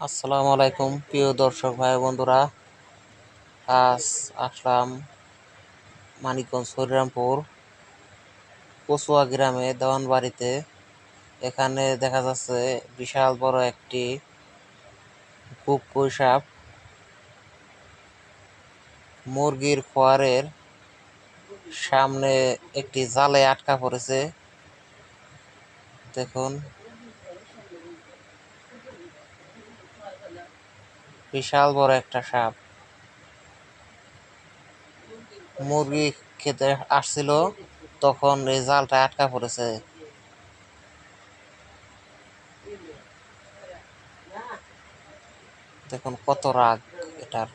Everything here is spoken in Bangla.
আসসালামু আলাইকুম প্রিয় দর্শক ভাই বন্ধুরা। আজ আসলাম মানিকগঞ্জ হরিরামপুর কচুয়া গ্রামে দেওয়ানবাড়িতে। এখানে দেখা যাচ্ছে বিশাল বড় একটি কই সাপ মুরগির খোয়ারের সামনে একটি জালে আটকা পড়েছে। দেখুন, বিশাল বড় একটা সাপ মুরগি খেতে আসছিল, তখন এই জালটা আটকা পড়েছে। দেখুন কত রাগ এটার।